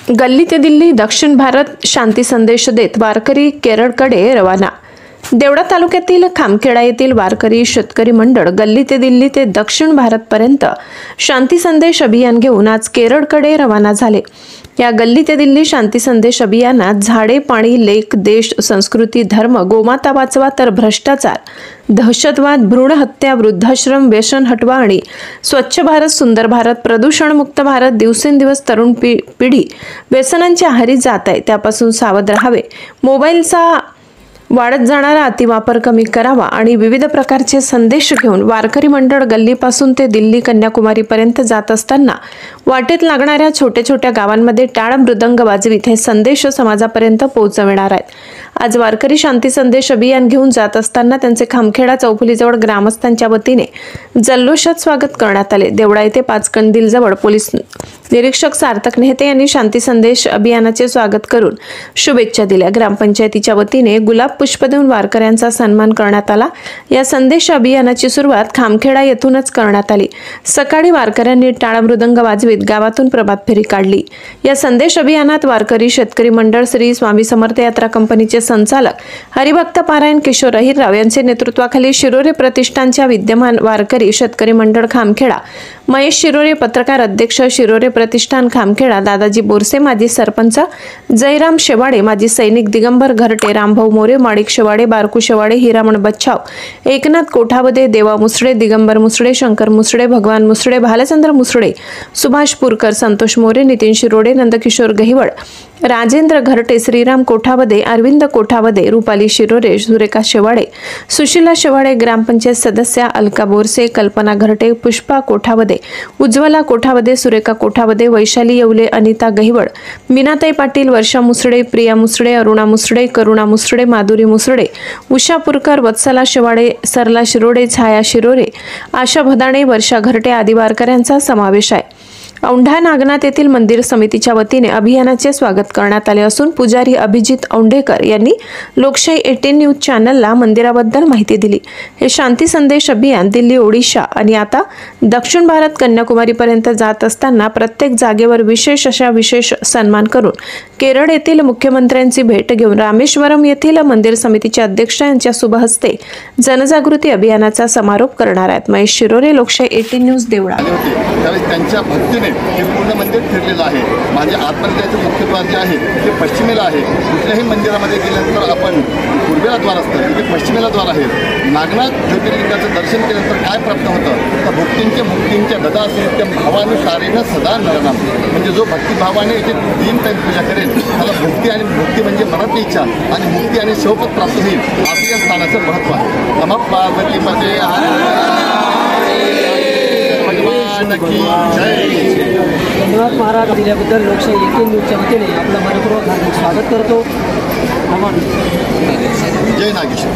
गल्ली ते दिल्ली दक्षिण भारत शांती संदेश देत वारकरी केरळकडे रवाना। देवळा तालुक्यातील खामखेडा येथील वारकरी शेतकरी मंडळ गल्ली ते दिल्ली ते दक्षिण भारतपर्यंत शांती संदेश अभियान घेऊन आज केरळकडे रवाना झाले। या गल्ली ते दिल्ली शांती संदेश अभियानात झाडे, पाणी, लेक, देश, संस्कृती, धर्म, गोमाता वाचवा तर भ्रष्टाचार, दहशतवाद, भ्रूण हत्या, वृद्धाश्रम, व्यसन हटवा आणि स्वच्छ भारत, सुंदर भारत, प्रदूषण मुक्त भारत, दिवसेंदिवस तरुण पिढी व्यसनांच्या आहारी जात आहे त्यापासून सावध राहावे, मोबाईलचा वाढत जाणारा अतिवापर कमी करावा आणि विविध प्रकारचे संदेश घेऊन वारकरी मंडळ गल्लीपासून ते दिल्ली कन्याकुमारी पर्यंत जात असताना वाटेत लागणाऱ्या छोट्या छोट्या गावांमध्ये टाळ मृदंग वाजवीत हे संदेश समाजापर्यंत पोहोचविणार आहेत। आज वारकरी शांती संदेश अभियान घेऊन जात असताना त्यांचे खामखेडा चौफुलीजवळ ग्रामस्थांच्या वतीने जल्लोषात स्वागत करण्यात आले। देवळा येथे पाचकंदील जवळ पोलीस निरीक्षक सार्थक नेहते यांनी शांती संदेश अभियानाचे स्वागत करून शुभेच्छा दिल्या। ग्रामपंचायतीच्या वतीने गुलाब पुष्प देऊन वारकऱ्यांचा सन्मान करण्यात आला। या संदेश अभियानाची सुरुवात खामखेडा येथूनच करण्यात आली। सकाळी वारकऱ्यांनी टाळ मृदंग वाजवीत गावातून प्रभात फेरी काढली। या संदेश अभियानात वारकरी शेतकरी मंडळ श्री स्वामी समर्थ यात्रा कंपनीचे संचालक हरिभक्त पारायण किशोर अहिरराव यांचे नेतृत्वाखाली शिरोरे प्रतिष्ठानच्या विद्यमान वारकरी शेतकरी मंडळ खामखेडा, महेश शिरोरे पत्रकार अध्यक्ष शिरोरे प्रतिष्ठान खामखेडा, दादाजी बोरसे माजी सरपंच, जयराम शेवाडे माजी सैनिक, दिगंबर घरटे, रामभाऊ मोरे, माणिक शेवाडे, बारकू शेवाडे, हिरामण बच्छाव, एकनाथ कोठावदे, देवा मुसडे, दिगंबर मुसडे, शंकर मुसडे, भगवान मुसडे, भालचंद्र मुसडे, सुभाष पुरकर, संतोष मोरे, नितीन शिरोडे, नंदकिशोर गहिवळ, राजेंद्र घरटे, श्रीराम कोठावदे, अरविंद कोठावदे, रुपाली शिरोरे, सुरेखा शेवाडे, सुशीला शेवाडे, ग्रामपंचायत सदस्या अलका बोरसे, कल्पना घरटे, पुष्पा कोठावदे, उज्ज्वला कोठावदे, सुरेखा कोठावदे, वैशाली येवले, अनिता गहिवळ, मीनाताई पाटील, वर्षा मुसडे, प्रिया मुसडे, अरुणा मुसडे, करुणा मुसडे, माधुरी मुसडे, उषा पुरकर, वत्सला शेवाडे, सरला शिरोडे, छाया शिरोरे, आशा भदाणे, वर्षा घरटे आदी वारकऱ्यांचा समावेश आहे। औंढा नागनाथ येथील मंदिर समितीच्या वतीने अभियानाचे स्वागत करण्यात आले असून पुजारी अभिजित औंढेकर यांनी लोकशाही 18 न्यूज चॅनलला मंदिराबद्दल माहिती दिली। हे शांती संदेश अभियान दिल्ली, ओडिशा आणि आता दक्षिण भारत कन्याकुमारी पर्यंत जात असताना प्रत्येक जागेवर विशेष सन्मान करून केरळ येथील मुख्यमंत्र्यांची भेट घेऊन रामेश्वरम येथील मंदिर समितीचे अध्यक्ष यांच्या शुभ हस्ते जनजागृती अभियानाचा समारोप करणार आहेत। महेश शिरोरे, लोकशाही 18 न्यूज, देवळा। त्यांच्या भक्तीने हे पूर्ण मंदिर फिरलेलं आहे। माझे आतमंदिराचे मुख्य द्वार जे आहे ते पश्चिमेला आहे। कुठल्याही मंदिरामध्ये गेल्यानंतर आपण पूर्वेला द्वार असतं, तिथे पश्चिमेला द्वार आहे। नागनाथ ज्योतिर्लिंगाचं दर्शन केल्यानंतर काय प्राप्त होतं तर भक्तींचे मुक्तींच्या गदा असेल त्या भावानुसारेनं सदा नरनाम, म्हणजे जो भक्तिभावाने इथे 3 टाइम पूजा करेल त्याला भक्ती आणि भक्ती म्हणजे मनातली इच्छा आणि मुक्ती आणि शिवपद प्राप्त होईल, असं या स्थानाचं महत्त्व आहे। नमः पार्वती पते धन्यवाद महाराज दिल्याबद्दल लोकशाही 18 न्यूजच्या वतीने आपलं मनपूर्वक हार्दिक स्वागत करतो। नमन। जय नागेश्वर।